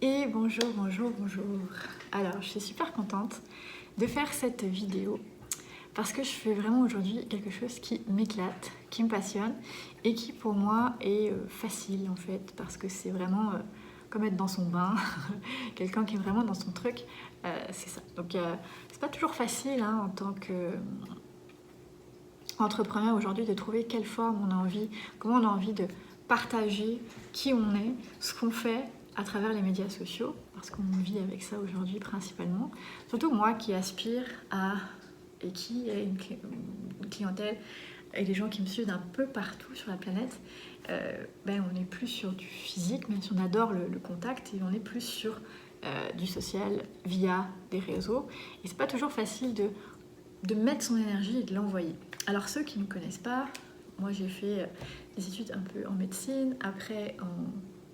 Et bonjour, bonjour, bonjour. Alors, je suis super contente de faire cette vidéo parce que je fais vraiment aujourd'hui quelque chose qui m'éclate, qui me passionne et qui pour moi est facile en fait parce que c'est vraiment comme être dans son bain, quelqu'un qui est vraiment dans son truc, c'est ça. Donc, c'est pas toujours facile hein, en tant qu'entrepreneur aujourd'hui de trouver quelle forme on a envie, comment on a envie de partager qui on est, ce qu'on fait à travers les médias sociaux, parce qu'on vit avec ça aujourd'hui principalement. Surtout moi qui aspire à, et qui est une clientèle et des gens qui me suivent d'un peu partout sur la planète, on n'est plus sur du physique, même si on adore le contact, et on est plus sur du social via des réseaux. Et c'est pas toujours facile de mettre son énergie et de l'envoyer. Alors ceux qui ne me connaissent pas, moi j'ai fait des études un peu en médecine, après en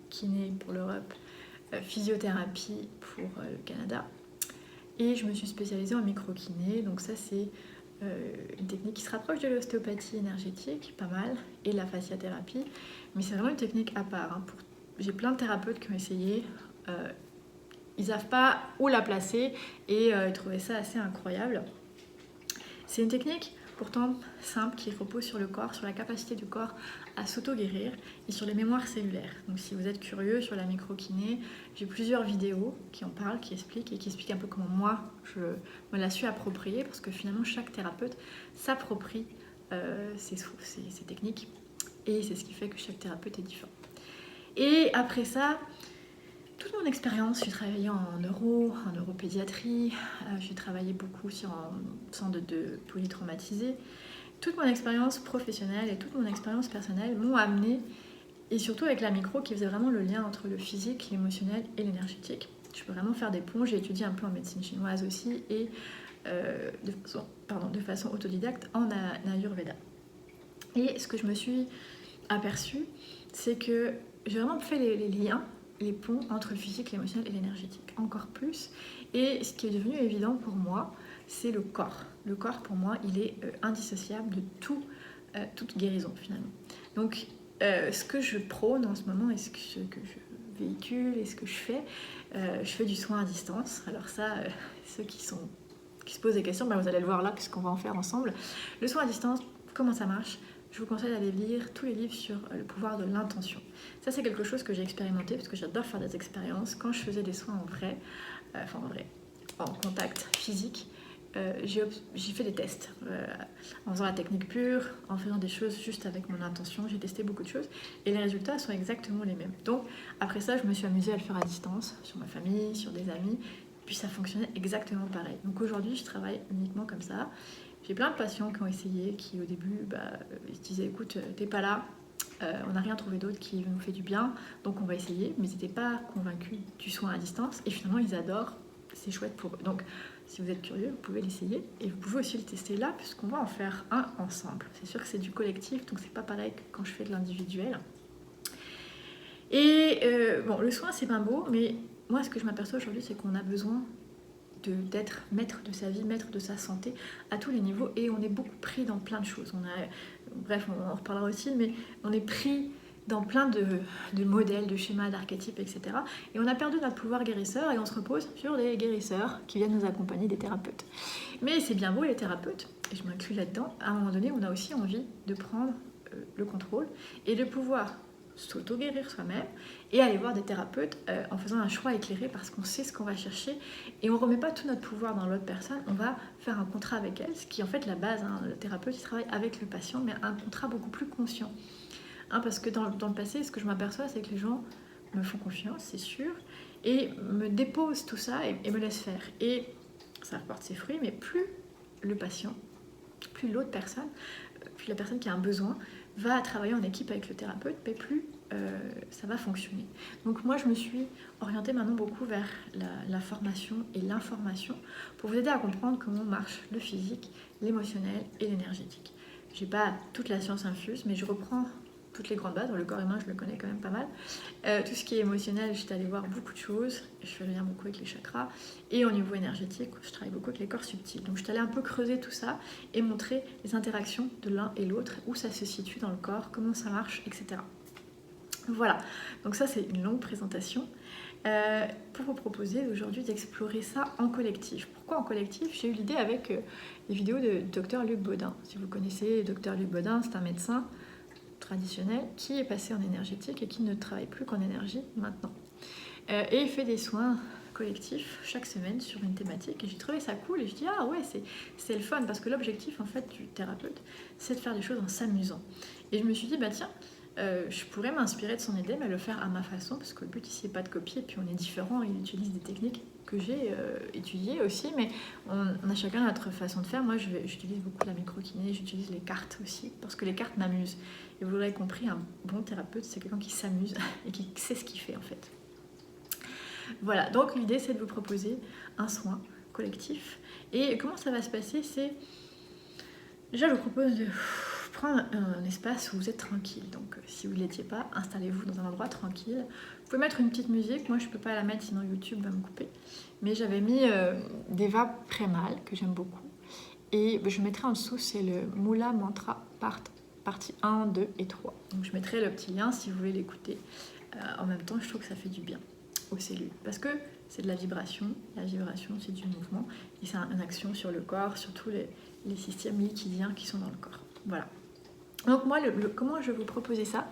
kiné pour l'Europe, physiothérapie pour le Canada, et je me suis spécialisée en micro-kiné, donc ça c'est une technique qui se rapproche de l'ostéopathie énergétique, pas mal, et de la fasciathérapie, mais c'est vraiment une technique à part. Hein. J'ai plein de thérapeutes qui ont essayé, ils savent pas où la placer, et ils trouvaient ça assez incroyable. C'est une technique pourtant simple qui repose sur le corps, sur la capacité du corps à s'auto-guérir et sur les mémoires cellulaires. Donc si vous êtes curieux sur la microkiné, j'ai plusieurs vidéos qui en parlent, qui expliquent un peu comment moi je me la suis appropriée, parce que finalement chaque thérapeute s'approprie ces techniques et c'est ce qui fait que chaque thérapeute est différent. Et après ça, toute mon expérience, j'ai travaillé en neuropédiatrie, j'ai travaillé beaucoup sur un centre de polytraumatisés. Toute mon expérience professionnelle et toute mon expérience personnelle m'ont amené, et surtout avec la micro qui faisait vraiment le lien entre le physique, l'émotionnel et l'énergétique. Je peux vraiment faire des ponts, j'ai étudié un peu en médecine chinoise aussi et de façon autodidacte en Ayurveda. Et ce que je me suis aperçue, c'est que j'ai vraiment fait les liens, les ponts entre le physique, l'émotionnel et l'énergétique, encore plus. Et ce qui est devenu évident pour moi, c'est le corps. Le corps, pour moi, il est indissociable de toute guérison, finalement. Donc, ce que je prône en ce moment, et ce que je véhicule, et ce que je fais du soin à distance. Alors ça, ceux qui se posent des questions, vous allez le voir là, puisqu'on va en faire ensemble. Le soin à distance, comment ça marche ? Je vous conseille d'aller lire tous les livres sur le pouvoir de l'intention. Ça, c'est quelque chose que j'ai expérimenté parce que j'adore faire des expériences. Quand je faisais des soins en contact physique, j'ai fait des tests en faisant la technique pure, en faisant des choses juste avec mon intention. J'ai testé beaucoup de choses et les résultats sont exactement les mêmes. Donc, après ça, je me suis amusée à le faire à distance, sur ma famille, sur des amis. Puis ça fonctionnait exactement pareil. Donc aujourd'hui, je travaille uniquement comme ça. J'ai plein de patients qui ont essayé, qui au début ils se disaient écoute, t'es pas là, on n'a rien trouvé d'autre qui nous fait du bien, donc on va essayer, mais ils n'étaient pas convaincus du soin à distance et finalement ils adorent, c'est chouette pour eux. Donc si vous êtes curieux, vous pouvez l'essayer et vous pouvez aussi le tester là puisqu'on va en faire un ensemble. C'est sûr que c'est du collectif, donc c'est pas pareil que quand je fais de l'individuel. Et le soin c'est bien beau, mais moi ce que je m'aperçois aujourd'hui c'est qu'on a besoin d'être maître de sa vie, maître de sa santé à tous les niveaux et on est beaucoup pris dans plein de choses. On en reparlera aussi, mais on est pris dans plein de modèles, de schémas, d'archétypes, etc. Et on a perdu notre pouvoir guérisseur et on se repose sur des guérisseurs qui viennent nous accompagner, des thérapeutes. Mais c'est bien beau les thérapeutes, et je m'inclus là-dedans, à un moment donné on a aussi envie de prendre le contrôle et de pouvoir s'auto-guérir soi-même et aller voir des thérapeutes en faisant un choix éclairé parce qu'on sait ce qu'on va chercher et on ne remet pas tout notre pouvoir dans l'autre personne, on va faire un contrat avec elle, ce qui est en fait la base, hein. Le thérapeute il travaille avec le patient mais un contrat beaucoup plus conscient. Parce que dans le passé, ce que je m'aperçois c'est que les gens me font confiance, c'est sûr, et me déposent tout ça et me laissent faire. Et ça porte ses fruits, mais plus le patient, plus l'autre personne, plus la personne qui a un besoin, va travailler en équipe avec le thérapeute, mais plus ça va fonctionner. Donc moi, je me suis orientée maintenant beaucoup vers la formation et l'information pour vous aider à comprendre comment marche le physique, l'émotionnel et l'énergétique. Je n'ai pas toute la science infuse, mais je reprends toutes les grandes bases. Le corps humain, je le connais quand même pas mal. Tout ce qui est émotionnel, je suis allée voir beaucoup de choses. Je fais le lien beaucoup avec les chakras. Et au niveau énergétique, je travaille beaucoup avec les corps subtils. Donc je suis allée un peu creuser tout ça et montrer les interactions de l'un et l'autre, où ça se situe dans le corps, comment ça marche, etc. Voilà. Donc ça, c'est une longue présentation. pour vous proposer aujourd'hui d'explorer ça en collectif. Pourquoi en collectif? J'ai eu l'idée avec les vidéos de Dr Luc Baudin. Si vous connaissez Dr Luc Baudin, c'est un médecin traditionnel qui est passé en énergétique et qui ne travaille plus qu'en énergie maintenant. Et il fait des soins collectifs chaque semaine sur une thématique et j'ai trouvé ça cool et je dis ah ouais c'est le fun parce que l'objectif en fait du thérapeute c'est de faire des choses en s'amusant et je me suis dit bah tiens je pourrais m'inspirer de son idée mais le faire à ma façon parce que le but ici n'est pas de copier et puis on est différents, il utilise des techniques que j'ai étudiées aussi mais on a chacun notre façon de faire. Moi j'utilise beaucoup la microkiné, j'utilise les cartes aussi parce que les cartes m'amusent et vous l'aurez compris, un bon thérapeute c'est quelqu'un qui s'amuse et qui sait ce qu'il fait en fait. Voilà, donc l'idée c'est de vous proposer un soin collectif. Et comment ça va se passer? C'est déjà je vous propose de prendre un espace où vous êtes tranquille. Donc si vous ne l'étiez pas, installez-vous dans un endroit tranquille. Vous pouvez mettre une petite musique, moi je ne peux pas la mettre sinon YouTube va me couper. Mais j'avais mis Deva Premal que j'aime beaucoup. Et je mettrai en dessous, c'est le Mula Mantra partie 1, 2 et 3. Donc je mettrai le petit lien si vous voulez l'écouter. En même temps, je trouve que ça fait du bien aux cellules parce que c'est de la vibration c'est du mouvement et c'est une action sur le corps, sur tous les systèmes liquidiens qui sont dans le corps. Voilà. Donc moi, comment je vais vous proposer ça?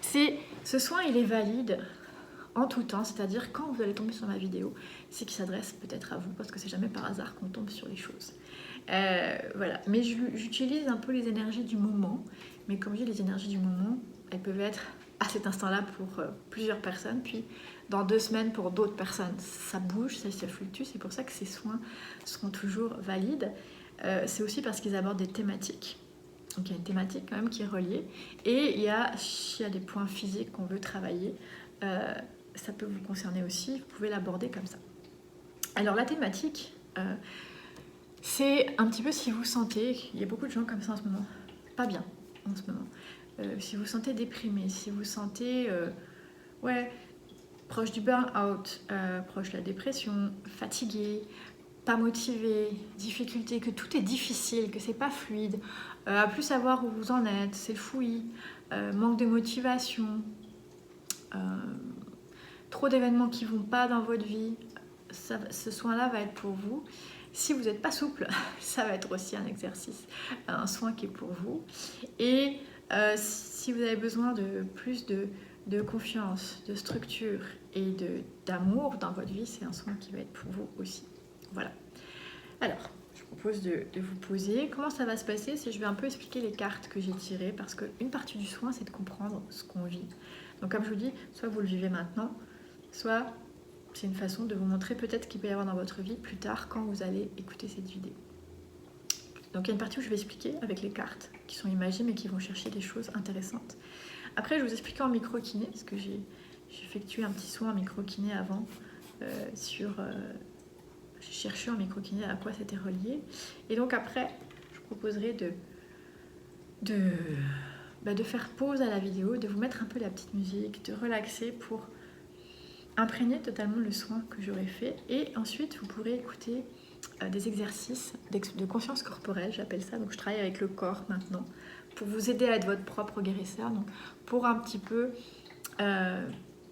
C'est ce soin, il est valide en tout temps, c'est-à-dire quand vous allez tomber sur ma vidéo, c'est qu'il s'adresse peut-être à vous parce que c'est jamais par hasard qu'on tombe sur les choses. Voilà. Mais j'utilise un peu les énergies du moment, mais comme je dis, les énergies du moment, elles peuvent être à cet instant-là pour plusieurs personnes, puis dans 2 semaines pour d'autres personnes. Ça bouge, ça fluctue, c'est pour ça que ces soins seront toujours valides. C'est aussi parce qu'ils abordent des thématiques. Donc il y a une thématique quand même qui est reliée. Et s'il y a des points physiques qu'on veut travailler, ça peut vous concerner aussi, vous pouvez l'aborder comme ça. Alors la thématique, c'est un petit peu si vous sentez, il y a beaucoup de gens comme ça en ce moment, pas bien en ce moment. Si vous vous sentez déprimé, si vous vous sentez proche du burn-out, proche de la dépression, fatigué, pas motivé, difficulté, que tout est difficile, que c'est pas fluide, à plus savoir où vous en êtes, c'est le fouillis, manque de motivation, trop d'événements qui vont pas dans votre vie, ce soin-là va être pour vous. Si vous n'êtes pas souple, ça va être aussi un exercice, un soin qui est pour vous. Et si vous avez besoin de plus de confiance, de structure et d'amour dans votre vie, c'est un soin qui va être pour vous aussi. Voilà. Alors, je vous propose de vous poser. Comment ça va se passer? Je vais un peu expliquer les cartes que j'ai tirées parce qu'une partie du soin, c'est de comprendre ce qu'on vit. Donc comme je vous dis, soit vous le vivez maintenant, soit c'est une façon de vous montrer peut-être ce qu'il peut y avoir dans votre vie plus tard quand vous allez écouter cette vidéo. Donc il y a une partie où je vais expliquer avec les cartes qui sont imagées mais qui vont chercher des choses intéressantes. Après je vais vous expliquer en micro-kiné parce que j'ai effectué un petit soin en micro-kiné avant j'ai cherché en micro-kiné à quoi c'était relié. Et donc après je vous proposerai de faire pause à la vidéo, de vous mettre un peu la petite musique, de relaxer pour imprégner totalement le soin que j'aurai fait. Et ensuite, vous pourrez écouter des exercices de conscience corporelle, j'appelle ça. Donc, je travaille avec le corps maintenant pour vous aider à être votre propre guérisseur. Donc, pour un petit peu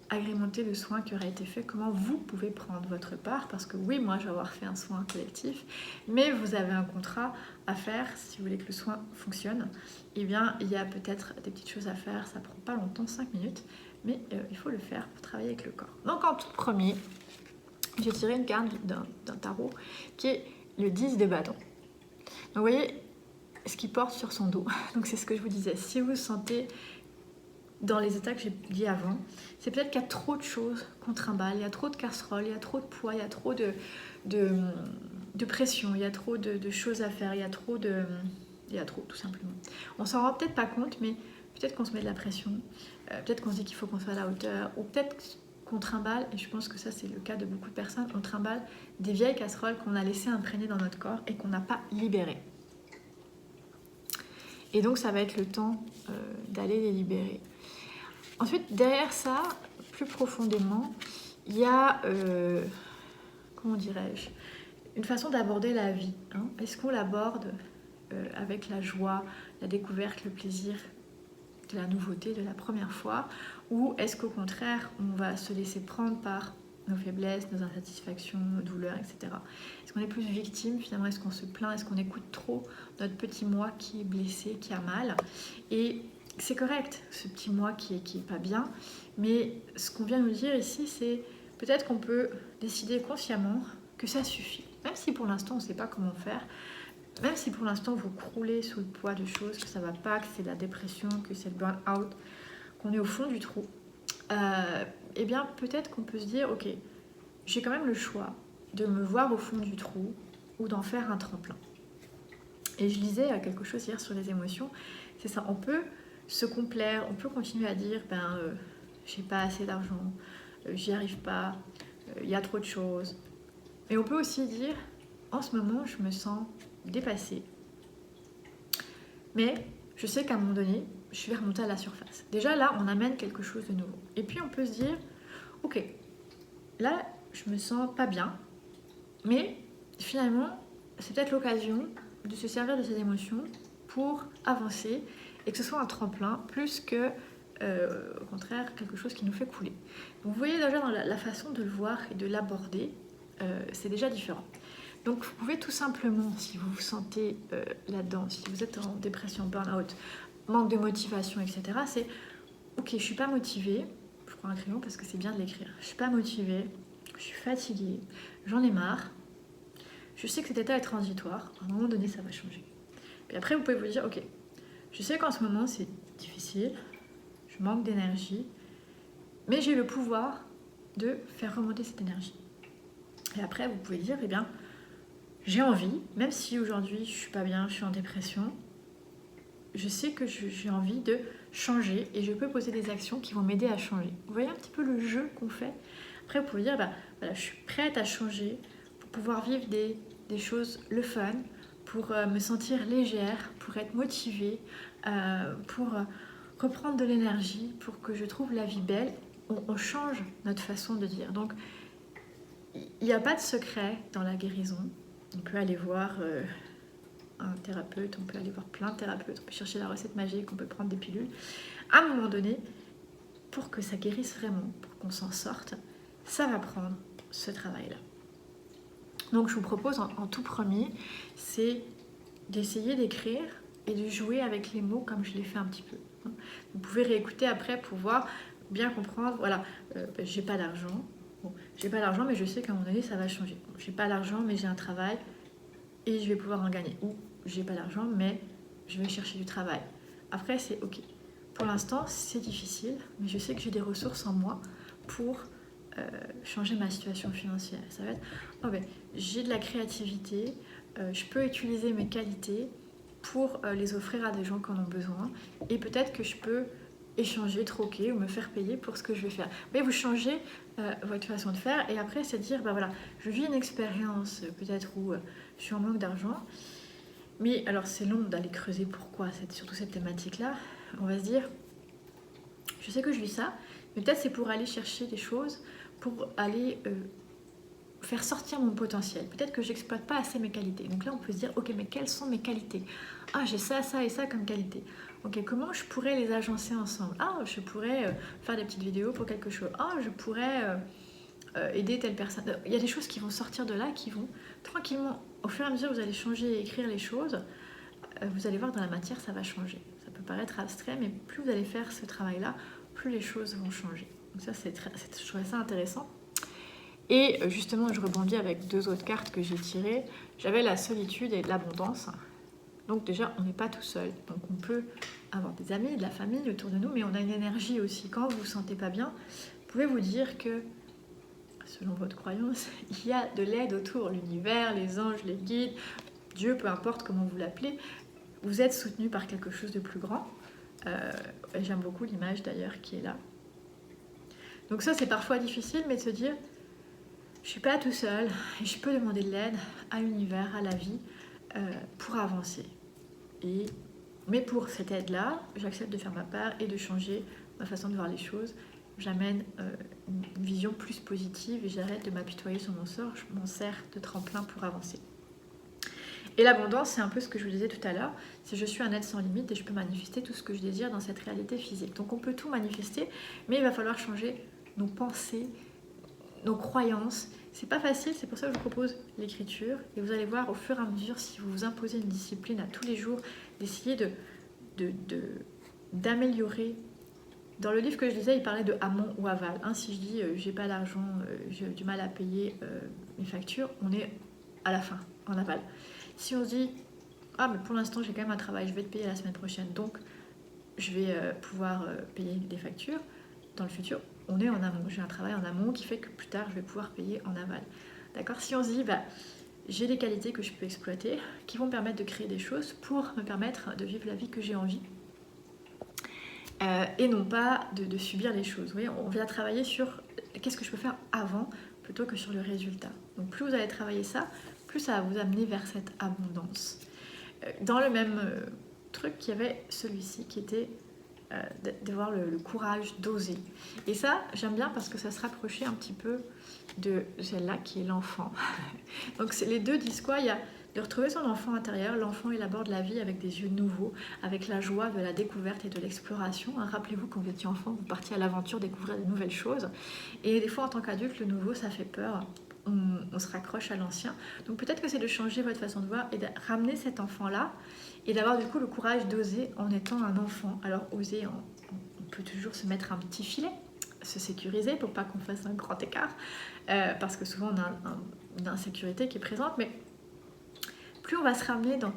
agrémenter le soin qui aura été fait, comment vous pouvez prendre votre part. Parce que oui, moi, je vais avoir fait un soin collectif, mais vous avez un contrat à faire si vous voulez que le soin fonctionne. Eh bien, il y a peut-être des petites choses à faire. Ça prend pas longtemps, 5 minutes. Mais il faut le faire pour travailler avec le corps. Donc en tout premier, j'ai tiré une carte d'un tarot qui est le 10 de bâton. Donc vous voyez ce qu'il porte sur son dos. Donc c'est ce que je vous disais. Si vous sentez dans les états que j'ai dit avant, c'est peut-être qu'il y a trop de choses qu'on trimballe, il y a trop de casseroles, il y a trop de poids, il y a trop de pression, il y a trop de choses à faire, il y a trop tout simplement. On s'en rend peut-être pas compte, mais peut-être qu'on se met de la pression, peut-être qu'on se dit qu'il faut qu'on soit à la hauteur, ou peut-être qu'on trimballe, et je pense que ça c'est le cas de beaucoup de personnes, on trimballe des vieilles casseroles qu'on a laissées imprégner dans notre corps et qu'on n'a pas libérées. Et donc ça va être le temps d'aller les libérer. Ensuite, derrière ça, plus profondément, il y a, comment dirais-je, une façon d'aborder la vie. Hein. Est-ce qu'on l'aborde avec la joie, la découverte, le plaisir de la nouveauté, de la première fois, ou est-ce qu'au contraire, on va se laisser prendre par nos faiblesses, nos insatisfactions, nos douleurs, etc. Est-ce qu'on est plus victime finalement? Est-ce qu'on se plaint? Est-ce qu'on écoute trop notre petit moi qui est blessé, qui a mal? Et c'est correct, ce petit moi qui est pas bien, mais ce qu'on vient nous dire ici, c'est peut-être qu'on peut décider consciemment que ça suffit. Même si pour l'instant on ne sait pas comment faire, même si pour l'instant vous croulez sous le poids de choses, que ça ne va pas, que c'est de la dépression, que c'est le burn-out, qu'on est au fond du trou, eh bien peut-être qu'on peut se dire, ok, j'ai quand même le choix de me voir au fond du trou ou d'en faire un tremplin. Et je lisais quelque chose hier sur les émotions, c'est ça, on peut se complaire, on peut continuer à dire, j'ai pas assez d'argent, j'y arrive pas, il y a trop de choses. Mais on peut aussi dire, en ce moment, je me sens dépassée. Mais je sais qu'à un moment donné, je vais remonter à la surface. Déjà là, on amène quelque chose de nouveau. Et puis on peut se dire, ok, là, je me sens pas bien, mais finalement, c'est peut-être l'occasion de se servir de ces émotions pour avancer et que ce soit un tremplin plus que, au contraire, quelque chose qui nous fait couler. Donc vous voyez déjà dans la façon de le voir et de l'aborder, c'est déjà différent. Donc vous pouvez tout simplement, si vous vous sentez là-dedans, si vous êtes en dépression, burn-out, manque de motivation, etc., c'est ok, je suis pas motivée, je prends un crayon parce que c'est bien de l'écrire, je suis pas motivée, je suis fatiguée, j'en ai marre, je sais que cet état est transitoire, à un moment donné ça va changer. Puis après vous pouvez vous dire, ok, je sais qu'en ce moment c'est difficile, je manque d'énergie, mais j'ai le pouvoir de faire remonter cette énergie. Et après vous pouvez dire, eh bien, j'ai envie, même si aujourd'hui je suis pas bien, je suis en dépression, je sais que j'ai envie de changer et je peux poser des actions qui vont m'aider à changer. Vous voyez un petit peu le jeu qu'on fait. Après vous pouvez dire, voilà, je suis prête à changer pour pouvoir vivre des choses, le fun, pour me sentir légère, pour être motivée, pour reprendre de l'énergie, pour que je trouve la vie belle. On change notre façon de dire. Donc il n'y a pas de secret dans la guérison. On peut aller voir un thérapeute, on peut aller voir plein de thérapeutes, on peut chercher la recette magique, on peut prendre des pilules. À un moment donné, pour que ça guérisse vraiment, pour qu'on s'en sorte, ça va prendre ce travail-là. Donc je vous propose en tout premier, c'est d'essayer d'écrire et de jouer avec les mots comme je l'ai fait un petit peu. Vous pouvez réécouter après pour voir, bien comprendre, voilà, j'ai pas d'argent, j'ai pas d'argent mais je sais qu'à un moment donné ça va changer. J'ai pas d'argent mais j'ai un travail et je vais pouvoir en gagner. Ou j'ai pas d'argent mais je vais chercher du travail. Après c'est ok. Pour l'instant c'est difficile mais je sais que j'ai des ressources en moi pour changer ma situation financière. Ça va être, j'ai de la créativité, je peux utiliser mes qualités pour les offrir à des gens qui en ont besoin et peut-être que je peux échanger, troquer ou me faire payer pour ce que je vais faire. Mais vous changez votre façon de faire et après c'est de dire, voilà, je vis une expérience peut-être où je suis en manque d'argent, mais alors c'est long d'aller creuser pourquoi, surtout cette thématique-là. On va se dire, je sais que je vis ça, mais peut-être c'est pour aller chercher des choses, pour aller faire sortir mon potentiel. Peut-être que j'exploite pas assez mes qualités. Donc là, on peut se dire, ok, mais quelles sont mes qualités? Ah, j'ai ça, ça et ça comme qualité. Ok, comment je pourrais les agencer ensemble? Ah, je pourrais faire des petites vidéos pour quelque chose. Ah, je pourrais aider telle personne. Il y a des choses qui vont sortir de là, qui vont tranquillement, au fur et à mesure vous allez changer et écrire les choses, vous allez voir dans la matière, ça va changer. Ça peut paraître abstrait, mais plus vous allez faire ce travail-là, plus les choses vont changer. Donc ça, je trouvais ça intéressant. Et justement, je rebondis avec deux autres cartes que j'ai tirées. J'avais la solitude et l'abondance. Donc déjà, on n'est pas tout seul. Donc on peut avoir des amis, de la famille autour de nous, mais on a une énergie aussi. Quand vous ne vous sentez pas bien, vous pouvez vous dire que, selon votre croyance, il y a de l'aide autour. L'univers, les anges, les guides, Dieu, peu importe comment vous l'appelez. Vous êtes soutenu par quelque chose de plus grand. J'aime beaucoup l'image d'ailleurs qui est là. Donc ça, c'est parfois difficile, mais de se dire, je ne suis pas tout seul et je peux demander de l'aide à l'univers, à la vie, pour avancer. Mais pour cette aide-là, j'accepte de faire ma part et de changer ma façon de voir les choses. J'amène une vision plus positive et j'arrête de m'apitoyer sur mon sort. Je m'en sers de tremplin pour avancer. Et l'abondance, c'est un peu ce que je vous disais tout à l'heure, c'est je suis un être sans limite et je peux manifester tout ce que je désire dans cette réalité physique. Donc on peut tout manifester, mais il va falloir changer nos pensées, nos croyances. C'est pas facile, c'est pour ça que je vous propose l'écriture. Et vous allez voir au fur et à mesure, si vous vous imposez une discipline à tous les jours, d'essayer d'améliorer. Dans le livre que je lisais, il parlait de amont ou aval. Si je dis j'ai pas d'argent, j'ai du mal à payer mes factures, on est à la fin, en aval. Si on se dit mais pour l'instant j'ai quand même un travail, je vais te payer la semaine prochaine, donc je vais pouvoir payer des factures dans le futur, on est en amont. J'ai un travail en amont qui fait que plus tard je vais pouvoir payer en aval. D'accord? Si on se dit j'ai des qualités que je peux exploiter qui vont me permettre de créer des choses pour me permettre de vivre la vie que j'ai envie. Et non pas de subir les choses. Vous voyez, on vient travailler sur qu'est-ce que je peux faire avant plutôt que sur le résultat. Donc plus vous allez travailler ça, plus ça va vous amener vers cette abondance. Dans le même truc, il y avait celui-ci qui était d'avoir le courage d'oser. Et ça, j'aime bien parce que ça se rapprochait un petit peu de celle-là qui est l'enfant. Donc les deux disent quoi? Il y a de retrouver son enfant intérieur. L'enfant, il aborde la vie avec des yeux nouveaux, avec la joie de la découverte et de l'exploration. Rappelez-vous, quand vous étiez enfant, vous partiez à l'aventure découvrir de nouvelles choses. Et des fois, en tant qu'adulte, le nouveau, ça fait peur. On se raccroche à l'ancien. Donc peut-être que c'est de changer votre façon de voir et de ramener cet enfant-là et d'avoir du coup le courage d'oser en étant un enfant. Alors oser, on peut toujours se mettre un petit filet, se sécuriser pour pas qu'on fasse un grand écart, parce que souvent on a une insécurité qui est présente, mais plus on va se ramener dans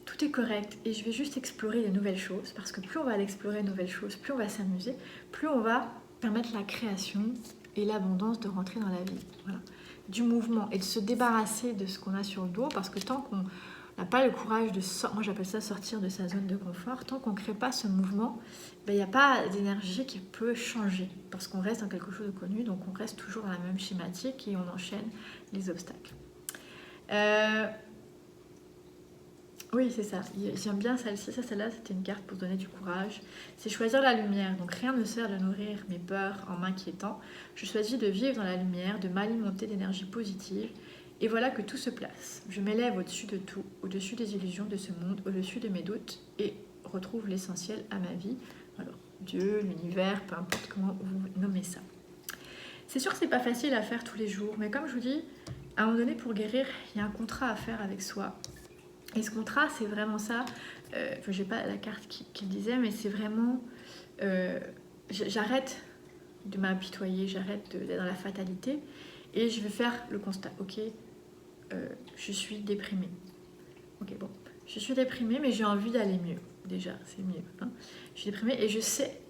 tout est correct et je vais juste explorer de nouvelles choses, parce que plus on va aller explorer de nouvelles choses, plus on va s'amuser, plus on va permettre la création et l'abondance de rentrer dans la vie. Voilà. Du mouvement et de se débarrasser de ce qu'on a sur le dos, parce que tant qu'on n'a pas le courage de sortir, moi j'appelle ça sortir de sa zone de confort, tant qu'on ne crée pas ce mouvement, il n'y a pas d'énergie qui peut changer, parce qu'on reste dans quelque chose de connu, donc on reste toujours dans la même schématique et on enchaîne les obstacles. Oui, c'est ça. J'aime bien celle-ci. Celle-là, c'était une carte pour donner du courage. C'est choisir la lumière. Donc, rien ne sert de nourrir mes peurs en m'inquiétant. Je choisis de vivre dans la lumière, de m'alimenter d'énergie positive. Et voilà que tout se place. Je m'élève au-dessus de tout, au-dessus des illusions de ce monde, au-dessus de mes doutes et retrouve l'essentiel à ma vie. Alors, Dieu, l'univers, peu importe comment vous nommez ça. C'est sûr que c'est pas facile à faire tous les jours, mais comme je vous dis, à un moment donné, pour guérir, il y a un contrat à faire avec soi. Et ce contrat, c'est vraiment ça. Je n'ai pas la carte qui le disait, mais c'est vraiment... j'arrête de m'apitoyer, j'arrête d'être dans la fatalité et je vais faire le constat. Ok, je suis déprimée. Ok, bon, je suis déprimée, mais j'ai envie d'aller mieux. Déjà, c'est mieux. Je suis déprimée et je sais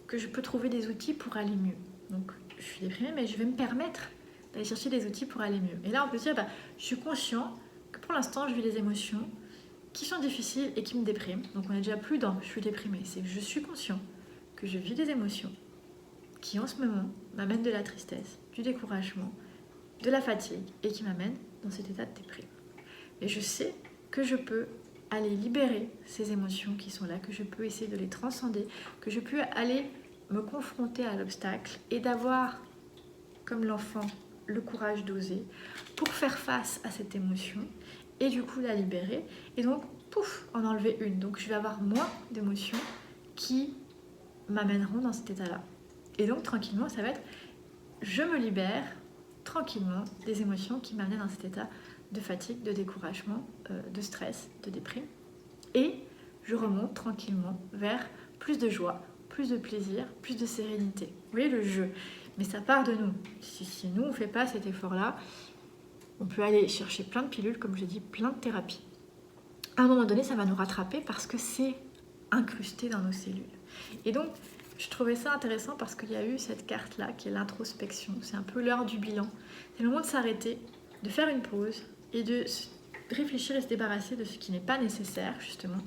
que je peux trouver des outils pour aller mieux. Donc, je suis déprimée, mais je vais me permettre d'aller chercher des outils pour aller mieux. Et là, on peut se dire, je suis conscient que pour l'instant, je vis des émotions qui sont difficiles et qui me dépriment. Donc on est déjà plus dans je suis déprimée, c'est que je suis conscient que je vis des émotions qui en ce moment m'amènent de la tristesse, du découragement, de la fatigue et qui m'amènent dans cet état de déprime. Et je sais que je peux aller libérer ces émotions qui sont là, que je peux essayer de les transcender, que je peux aller me confronter à l'obstacle et d'avoir, comme l'enfant, le courage d'oser pour faire face à cette émotion et du coup la libérer et donc pouf, en enlever une. Donc je vais avoir moins d'émotions qui m'amèneront dans cet état-là. Et donc tranquillement, ça va être je me libère tranquillement des émotions qui m'amènent dans cet état de fatigue, de découragement, de stress, de déprime. Et je remonte tranquillement vers plus de joie, plus de plaisir, plus de sérénité. Vous voyez le jeu. Mais ça part de nous. Si nous, on ne fait pas cet effort-là, on peut aller chercher plein de pilules, comme je dis, plein de thérapies. À un moment donné, ça va nous rattraper parce que c'est incrusté dans nos cellules. Et donc, je trouvais ça intéressant parce qu'il y a eu cette carte-là qui est l'introspection. C'est un peu l'heure du bilan. C'est le moment de s'arrêter, de faire une pause et de réfléchir et se débarrasser de ce qui n'est pas nécessaire, justement,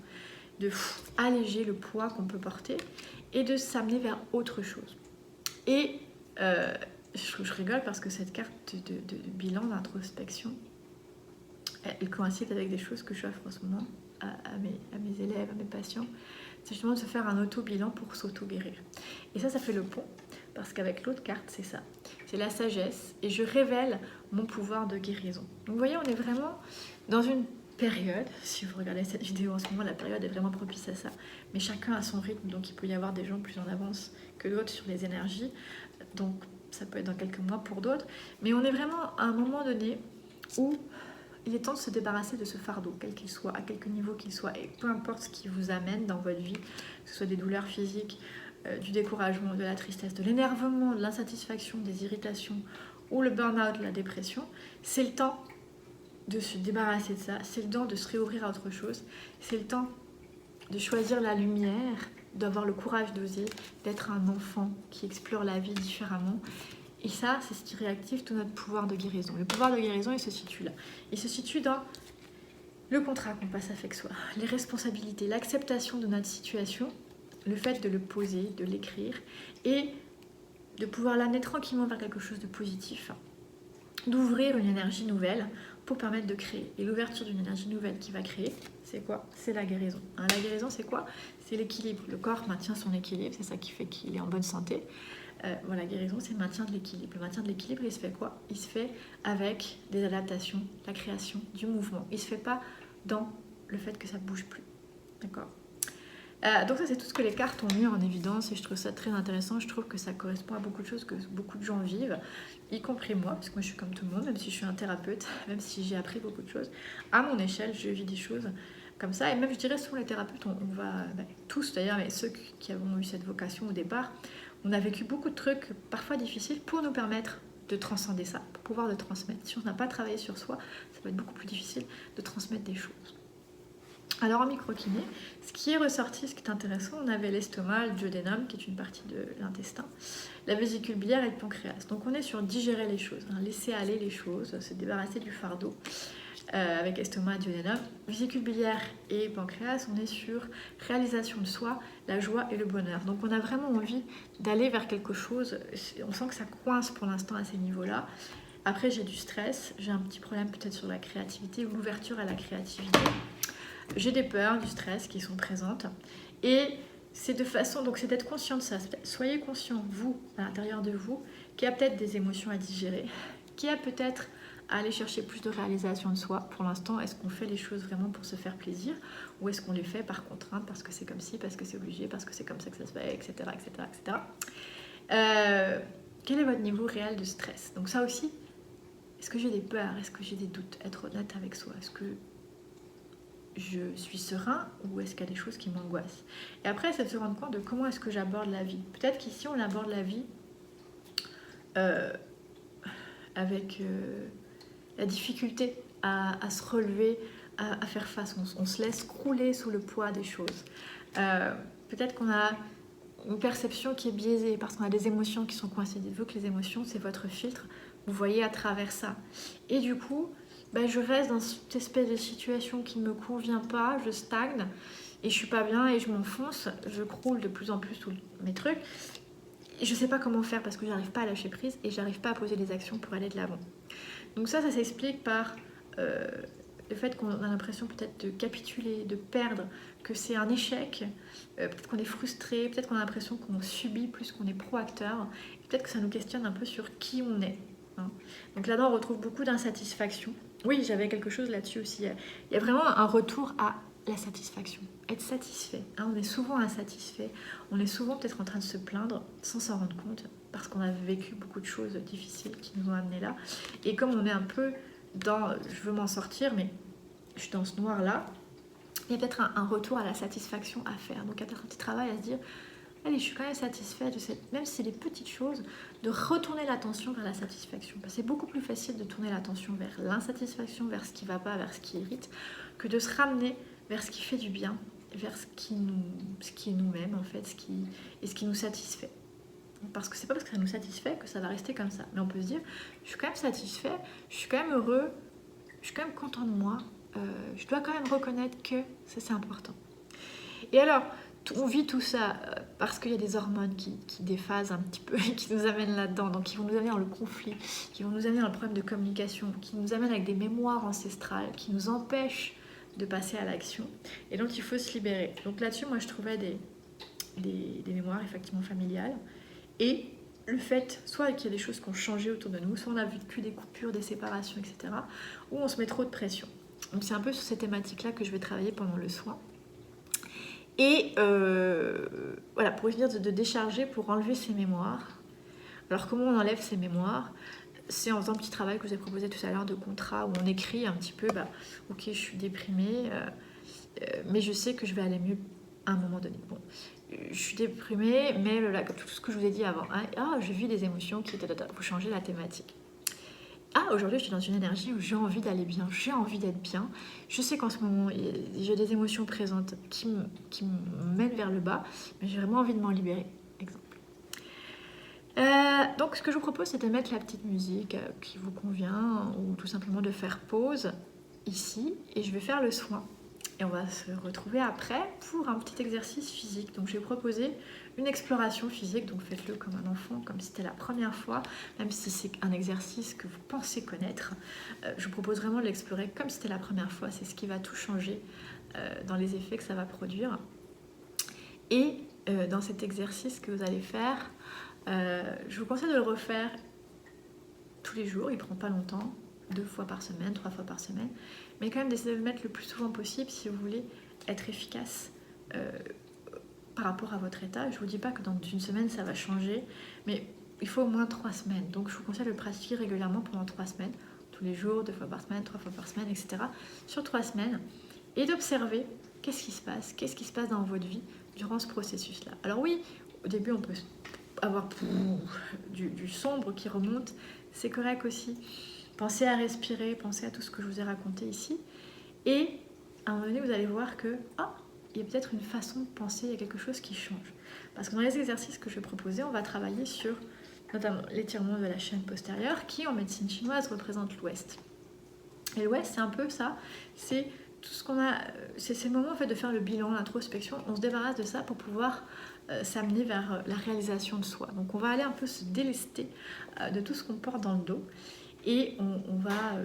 de alléger le poids qu'on peut porter et de s'amener vers autre chose. Et je rigole parce que cette carte de bilan, d'introspection, elle coïncide avec des choses que je offre en ce moment à mes élèves, à mes patients. C'est justement de se faire un auto-bilan pour s'auto-guérir. Et ça fait le pont, parce qu'avec l'autre carte, c'est ça. C'est la sagesse, et je révèle mon pouvoir de guérison. Donc vous voyez, on est vraiment dans une période, si vous regardez cette vidéo en ce moment, la période est vraiment propice à ça. Mais chacun a son rythme, donc il peut y avoir des gens plus en avance que d'autres sur les énergies. Donc ça peut être dans quelques mois pour d'autres, mais on est vraiment à un moment donné où il est temps de se débarrasser de ce fardeau, quel qu'il soit, à quelque niveau qu'il soit, et peu importe ce qui vous amène dans votre vie, que ce soit des douleurs physiques, du découragement, de la tristesse, de l'énervement, de l'insatisfaction, des irritations, ou le burn-out, la dépression, c'est le temps de se débarrasser de ça, c'est le temps de se réouvrir à autre chose, c'est le temps de choisir la lumière, d'avoir le courage d'oser, d'être un enfant qui explore la vie différemment. Et ça, c'est ce qui réactive tout notre pouvoir de guérison. Le pouvoir de guérison, il se situe là. Il se situe dans le contrat qu'on passe avec soi, les responsabilités, l'acceptation de notre situation, le fait de le poser, de l'écrire, et de pouvoir l'amener tranquillement vers quelque chose de positif, d'ouvrir une énergie nouvelle pour permettre de créer. Et l'ouverture d'une énergie nouvelle qui va créer, c'est quoi? C'est la guérison. La guérison, c'est quoi? C'est l'équilibre. Le corps maintient son équilibre, c'est ça qui fait qu'il est en bonne santé. La guérison, c'est le maintien de l'équilibre. Le maintien de l'équilibre, il se fait quoi? Il se fait avec des adaptations, la création, du mouvement. Il ne se fait pas dans le fait que ça ne bouge plus. D'accord? Donc ça, c'est tout ce que les cartes ont mis en évidence et je trouve ça très intéressant. Je trouve que ça correspond à beaucoup de choses que beaucoup de gens vivent, y compris moi, parce que moi je suis comme tout le monde, même si je suis un thérapeute, même si j'ai appris beaucoup de choses. À mon échelle, je vis des choses comme ça. Et même, je dirais, souvent les thérapeutes, on va, tous d'ailleurs, mais ceux qui avons eu cette vocation au départ, on a vécu beaucoup de trucs parfois difficiles pour nous permettre de transcender ça, pour pouvoir le transmettre. Si on n'a pas travaillé sur soi, ça va être beaucoup plus difficile de transmettre des choses. Alors en microkiné, ce qui est ressorti, ce qui est intéressant, on avait l'estomac, le duodénum, qui est une partie de l'intestin, la vésicule biliaire et le pancréas. Donc on est sur digérer les choses, laisser aller les choses, se débarrasser du fardeau. Avec estomac, duodénum, vésicule biliaire et pancréas, on est sur réalisation de soi, la joie et le bonheur. Donc on a vraiment envie d'aller vers quelque chose, on sent que ça coince pour l'instant à ces niveaux-là. Après j'ai du stress, j'ai un petit problème peut-être sur la créativité ou l'ouverture à la créativité. J'ai des peurs, du stress qui sont présentes et c'est de façon, donc c'est d'être conscient de ça. Soyez conscient, vous, à l'intérieur de vous, qu'il y a peut-être des émotions à digérer, qu'il y a peut-être à aller chercher plus de réalisation de soi. Pour l'instant, est-ce qu'on fait les choses vraiment pour se faire plaisir ou est-ce qu'on les fait par contrainte, parce que c'est comme ci, parce que c'est obligé, parce que c'est comme ça que ça se fait, etc. etc., etc. Quel est votre niveau réel de stress? Donc ça aussi, est-ce que j'ai des peurs? Est-ce que j'ai des doutes? Être honnête avec soi. Est-ce que je suis serein ou est-ce qu'il y a des choses qui m'angoissent? Et après, c'est de se rendre compte de comment est-ce que j'aborde la vie. Peut-être qu'ici, on aborde la vie avec la difficulté à se relever, à faire face. On se laisse crouler sous le poids des choses. Peut-être qu'on a une perception qui est biaisée parce qu'on a des émotions qui sont coincées. Dites-vous que les émotions, c'est votre filtre. Vous voyez à travers ça. Et du coup, je reste dans cette espèce de situation qui ne me convient pas, je stagne et je suis pas bien et je m'enfonce, je croule de plus en plus sous mes trucs. Et je ne sais pas comment faire parce que je n'arrive pas à lâcher prise et je n'arrive pas à poser des actions pour aller de l'avant. Donc ça s'explique par le fait qu'on a l'impression peut-être de capituler, de perdre, que c'est un échec, peut-être qu'on est frustré, peut-être qu'on a l'impression qu'on subit plus qu'on est proacteur, peut-être que ça nous questionne un peu sur qui on est. Donc là-dedans, on retrouve beaucoup d'insatisfaction. Oui, j'avais quelque chose là-dessus aussi. Il y a vraiment un retour à la satisfaction. Être satisfait. On est souvent insatisfait. On est souvent peut-être en train de se plaindre sans s'en rendre compte parce qu'on a vécu beaucoup de choses difficiles qui nous ont amenés là. Et comme on est un peu dans « je veux m'en sortir, mais je suis dans ce noir-là », il y a peut-être un retour à la satisfaction à faire. Donc il y a peut-être un petit travail à se dire « allez, je suis quand même satisfaite de cette... » Même si c'est des petites choses, de retourner l'attention vers la satisfaction. Parce que c'est beaucoup plus facile de tourner l'attention vers l'insatisfaction, vers ce qui ne va pas, vers ce qui irrite, que de se ramener vers ce qui fait du bien, vers ce qui est nous-mêmes, en fait, ce qui nous satisfait. Parce que c'est pas parce que ça nous satisfait que ça va rester comme ça. Mais on peut se dire, je suis quand même satisfait, je suis quand même heureux, je suis quand même content de moi, je dois quand même reconnaître que ça c'est important. Et alors, on vit tout ça parce qu'il y a des hormones qui déphasent un petit peu et qui nous amènent là-dedans, donc qui vont nous amener dans le conflit, qui vont nous amener dans le problème de communication, qui nous amènent avec des mémoires ancestrales, qui nous empêchent de passer à l'action. Et donc, il faut se libérer. Donc là-dessus, moi, je trouvais des mémoires effectivement familiales. Et le fait, soit qu'il y a des choses qui ont changé autour de nous, soit on a vécu des coupures, des séparations, etc., ou on se met trop de pression. Donc c'est un peu sur ces thématiques-là que je vais travailler pendant le soin. Et voilà, pour essayer de décharger, pour enlever ces mémoires, Alors comment on enlève ces mémoires? C'est en faisant un petit travail que je vous ai proposé tout à l'heure de contrat où on écrit un petit peu, ok, je suis déprimée, mais je sais que je vais aller mieux à un moment donné. Bon, je suis déprimée, mais comme tout ce que je vous ai dit avant, hein, j'ai vu des émotions qui étaient... Vous changez la thématique. Aujourd'hui je suis dans une énergie où j'ai envie d'aller bien, j'ai envie d'être bien. Je sais qu'en ce moment j'ai des émotions présentes qui me mènent vers le bas, mais j'ai vraiment envie de m'en libérer. Exemple. Donc ce que je vous propose, c'est de mettre la petite musique qui vous convient, ou tout simplement de faire pause ici, et je vais faire le soin. Et on va se retrouver après pour un petit exercice physique. Donc je vais proposer une exploration physique, donc faites-le comme un enfant, comme si c'était la première fois, même si c'est un exercice que vous pensez connaître. Je vous propose vraiment de l'explorer comme si c'était la première fois, c'est ce qui va tout changer dans les effets que ça va produire. Et dans cet exercice que vous allez faire, je vous conseille de le refaire tous les jours, il ne prend pas longtemps, 2 fois par semaine, 3 fois par semaine, mais quand même d'essayer de le mettre le plus souvent possible si vous voulez être efficace par rapport à votre état. Je ne vous dis pas que dans une semaine ça va changer, mais il faut au moins 3 semaines. Donc je vous conseille de le pratiquer régulièrement pendant 3 semaines, tous les jours, 2 fois par semaine, 3 fois par semaine, etc. sur 3 semaines, et d'observer qu'est-ce qui se passe dans votre vie durant ce processus-là. Alors oui, au début on peut avoir du sombre qui remonte, c'est correct aussi. Pensez à respirer, pensez à tout ce que je vous ai raconté ici. Et à un moment donné, vous allez voir que il y a peut-être une façon de penser, il y a quelque chose qui change. Parce que dans les exercices que je vais proposer, on va travailler sur notamment l'étirement de la chaîne postérieure qui, en médecine chinoise, représente l'ouest. Et l'ouest, c'est un peu ça, c'est tout ce qu'on a, c'est le moment en fait de faire le bilan, l'introspection. On se débarrasse de ça pour pouvoir s'amener vers la réalisation de soi. Donc on va aller un peu se délester de tout ce qu'on porte dans le dos et on va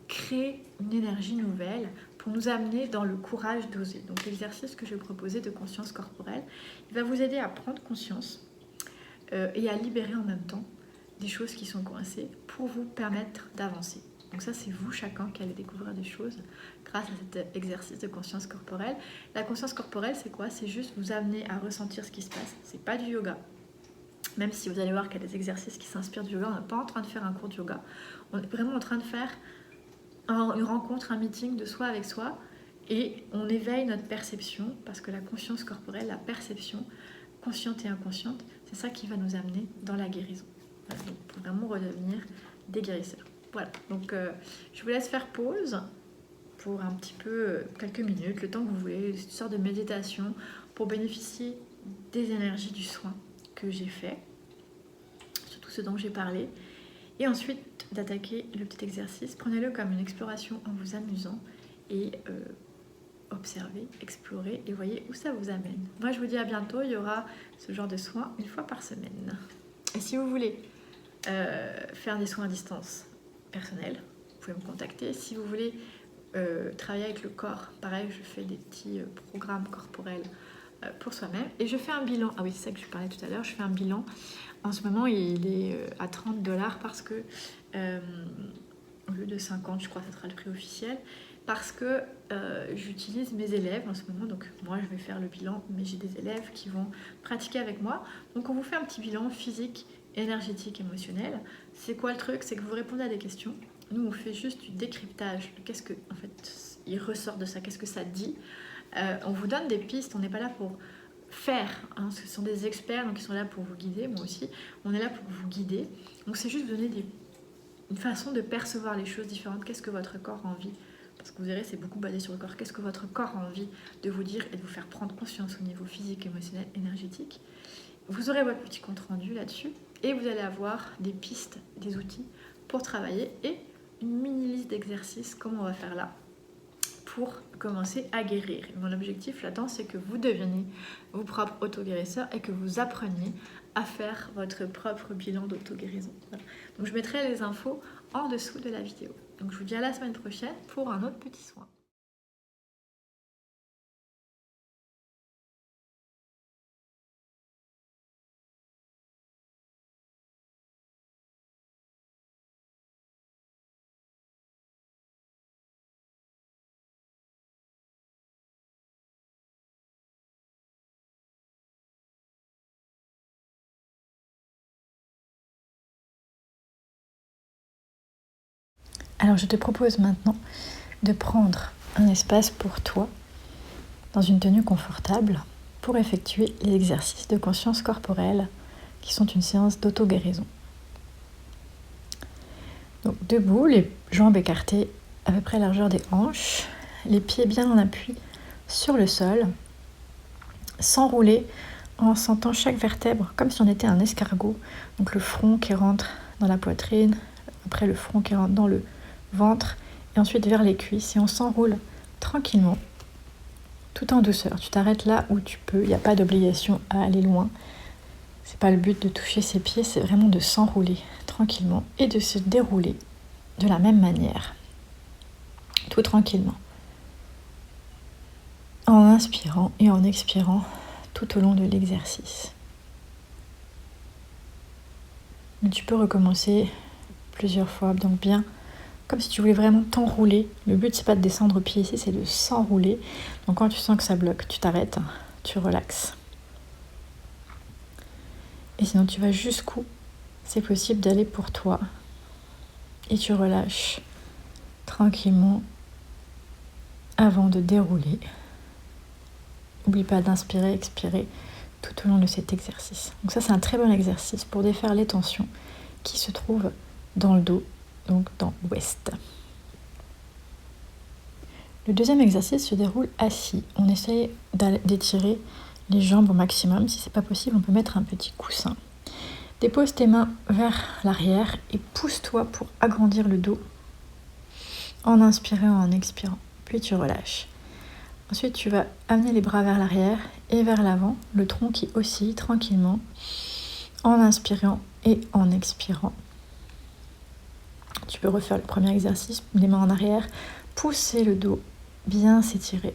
créer une énergie nouvelle pour nous amener dans le courage d'oser. Donc l'exercice que je vais proposer de conscience corporelle, il va vous aider à prendre conscience et à libérer en même temps des choses qui sont coincées pour vous permettre d'avancer. Donc ça, c'est vous chacun qui allez découvrir des choses grâce à cet exercice de conscience corporelle. La conscience corporelle, c'est quoi? C'est juste vous amener à ressentir ce qui se passe. C'est pas du yoga. Même si vous allez voir qu'il y a des exercices qui s'inspirent du yoga, on n'est pas en train de faire un cours de yoga. On est vraiment en train de faire une rencontre, un meeting de soi avec soi, et on éveille notre perception, parce que la conscience corporelle, la perception consciente et inconsciente, c'est ça qui va nous amener dans la guérison. Voilà, donc pour vraiment redevenir des guérisseurs. Voilà, donc je vous laisse faire pause pour un petit peu, quelques minutes, le temps que vous voulez, une sorte de méditation pour bénéficier des énergies du soin que j'ai fait, surtout ce dont j'ai parlé. Et ensuite d'attaquer le petit exercice, prenez-le comme une exploration en vous amusant et observez, explorez et voyez où ça vous amène. Moi je vous dis à bientôt, il y aura ce genre de soins 1 fois par semaine. Et si vous voulez faire des soins à distance personnels, vous pouvez me contacter. Si vous voulez travailler avec le corps, pareil, je fais des petits programmes corporels pour soi-même. Et je fais un bilan, ah oui c'est ça que je parlais tout à l'heure, je fais un bilan. En ce moment il est à $30 parce que au lieu de 50, je crois que ça sera le prix officiel, parce que j'utilise mes élèves en ce moment, donc moi je vais faire le bilan, mais j'ai des élèves qui vont pratiquer avec moi. Donc on vous fait un petit bilan physique, énergétique, émotionnel. C'est quoi le truc? C'est que vous répondez à des questions. Nous on fait juste du décryptage, qu'est-ce que en fait il ressort de ça, qu'est-ce que ça dit. On vous donne des pistes, on n'est pas là pour faire, hein, ce sont des experts donc ils sont là pour vous guider, moi aussi on est là pour vous guider, donc c'est juste vous donner une façon de percevoir les choses différentes. Qu'est-ce que votre corps a envie, parce que vous verrez c'est beaucoup basé sur le corps, qu'est-ce que votre corps a envie de vous dire et de vous faire prendre conscience au niveau physique, émotionnel, énergétique. Vous aurez votre petit compte rendu là-dessus et vous allez avoir des pistes, des outils pour travailler et une mini liste d'exercices comme on va faire là pour commencer à guérir. Et mon objectif là-dedans, c'est que vous deveniez vos propres auto-guérisseurs et que vous appreniez à faire votre propre bilan d'auto-guérison. Voilà. Donc je mettrai les infos en dessous de la vidéo. Donc je vous dis à la semaine prochaine pour un autre petit soin. Alors je te propose maintenant de prendre un espace pour toi, dans une tenue confortable, pour effectuer les exercices de conscience corporelle qui sont une séance d'auto-guérison. Donc debout, les jambes écartées à peu près à la largeur des hanches, les pieds bien en appui sur le sol, s'enrouler en sentant chaque vertèbre comme si on était un escargot. Donc le front qui rentre dans la poitrine, après le front qui rentre dans le ventre et ensuite vers les cuisses, et on s'enroule tranquillement, tout en douceur. Tu t'arrêtes là où tu peux, il n'y a pas d'obligation à aller loin. C'est pas le but de toucher ses pieds, c'est vraiment de s'enrouler tranquillement et de se dérouler de la même manière, tout tranquillement, en inspirant et en expirant tout au long de l'exercice. Mais tu peux recommencer plusieurs fois, donc bien comme si tu voulais vraiment t'enrouler. Le but c'est pas de descendre au pied ici, c'est de s'enrouler. Donc quand tu sens que ça bloque, tu t'arrêtes, tu relaxes. Et sinon tu vas jusqu'où c'est possible d'aller pour toi. Et tu relâches tranquillement avant de dérouler. N'oublie pas d'inspirer, expirer tout au long de cet exercice. Donc ça c'est un très bon exercice pour défaire les tensions qui se trouvent dans le dos, donc dans l'ouest. Le deuxième exercice se déroule assis. On essaye d'étirer les jambes au maximum. Si c'est pas possible, on peut mettre un petit coussin. Dépose tes mains vers l'arrière et pousse-toi pour agrandir le dos en inspirant, en expirant. Puis tu relâches. Ensuite, tu vas amener les bras vers l'arrière et vers l'avant, le tronc qui oscille tranquillement en inspirant et en expirant. Tu peux refaire le premier exercice, les mains en arrière, pousser le dos, bien s'étirer.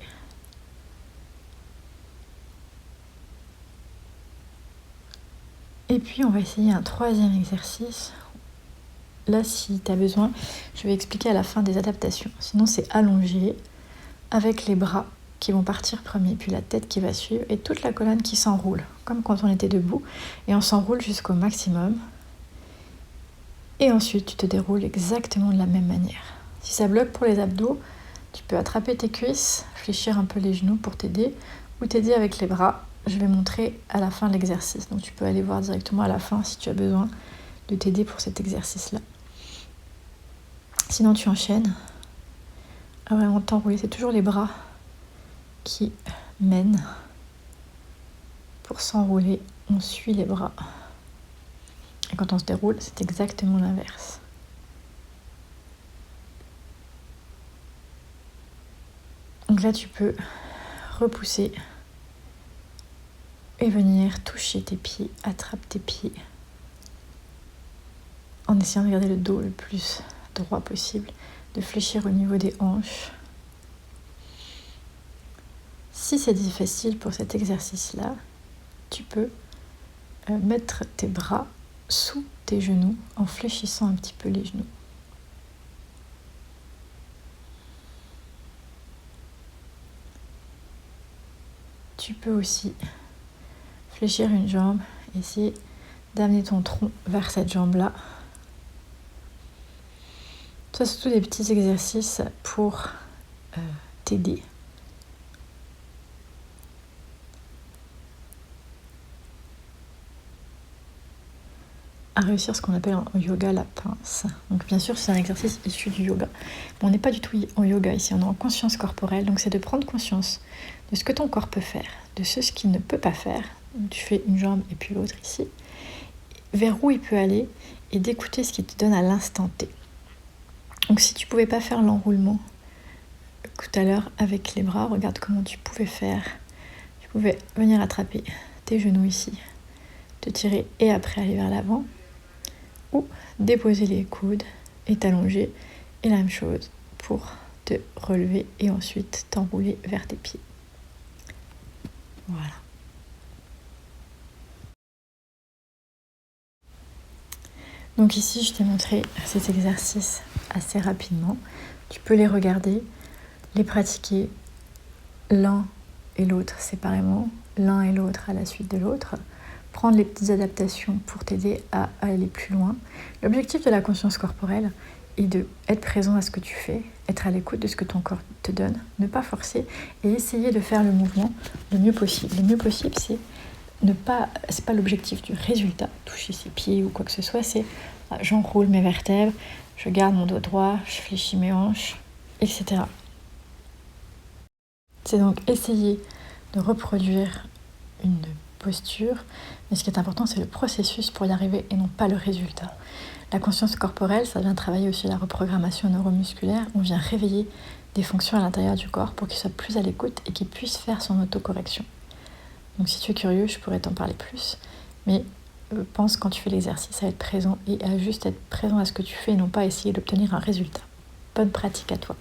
Et puis on va essayer un troisième exercice. Là, si tu as besoin, je vais expliquer à la fin des adaptations. Sinon, c'est allongé avec les bras qui vont partir premier, puis la tête qui va suivre et toute la colonne qui s'enroule, comme quand on était debout. Et on s'enroule jusqu'au maximum. Et ensuite, tu te déroules exactement de la même manière. Si ça bloque pour les abdos, tu peux attraper tes cuisses, fléchir un peu les genoux pour t'aider, ou t'aider avec les bras. Je vais montrer à la fin de l'exercice. Donc tu peux aller voir directement à la fin si tu as besoin de t'aider pour cet exercice-là. Sinon, tu enchaînes à vraiment t'enrouler. C'est toujours les bras qui mènent. Pour s'enrouler, on suit les bras. Et quand on se déroule, c'est exactement l'inverse. Donc là, tu peux repousser et venir toucher tes pieds, attrape tes pieds, en essayant de garder le dos le plus droit possible, de fléchir au niveau des hanches. Si c'est difficile pour cet exercice-là, tu peux mettre tes bras sous tes genoux en fléchissant un petit peu les genoux. Tu peux aussi fléchir une jambe, essayer d'amener ton tronc vers cette jambe-là. Ça, c'est tous des petits exercices pour t'aider. À réussir ce qu'on appelle en yoga la pince. Donc bien sûr, c'est un exercice issu du yoga. Mais on n'est pas du tout en yoga ici, on est en conscience corporelle. Donc c'est de prendre conscience de ce que ton corps peut faire, de ce qu'il ne peut pas faire. Donc, tu fais une jambe et puis l'autre ici. Vers où il peut aller et d'écouter ce qu'il te donne à l'instant T. Donc si tu ne pouvais pas faire l'enroulement tout à l'heure avec les bras, regarde comment tu pouvais faire. Tu pouvais venir attraper tes genoux ici, te tirer et après aller vers l'avant. Ou déposer les coudes et t'allonger. Et la même chose pour te relever et ensuite t'enrouler vers tes pieds. Voilà. Donc ici, je t'ai montré ces exercices assez rapidement. Tu peux les regarder, les pratiquer l'un et l'autre séparément, l'un et l'autre à la suite de l'autre. Prendre les petites adaptations pour t'aider à aller plus loin. L'objectif de la conscience corporelle et de être présent à ce que tu fais, être à l'écoute de ce que ton corps te donne, ne pas forcer et essayer de faire le mouvement le mieux possible. Le mieux possible, c'est pas l'objectif du résultat, toucher ses pieds ou quoi que ce soit, c'est j'enroule mes vertèbres, je garde mon dos droit, je fléchis mes hanches, etc. C'est donc essayer de reproduire une posture, mais ce qui est important, c'est le processus pour y arriver et non pas le résultat. La conscience corporelle, ça vient travailler aussi la reprogrammation neuromusculaire. On vient réveiller des fonctions à l'intérieur du corps pour qu'il soit plus à l'écoute et qu'il puisse faire son autocorrection. Donc si tu es curieux, je pourrais t'en parler plus. Mais pense quand tu fais l'exercice à être présent et à juste être présent à ce que tu fais et non pas essayer d'obtenir un résultat. Bonne pratique à toi.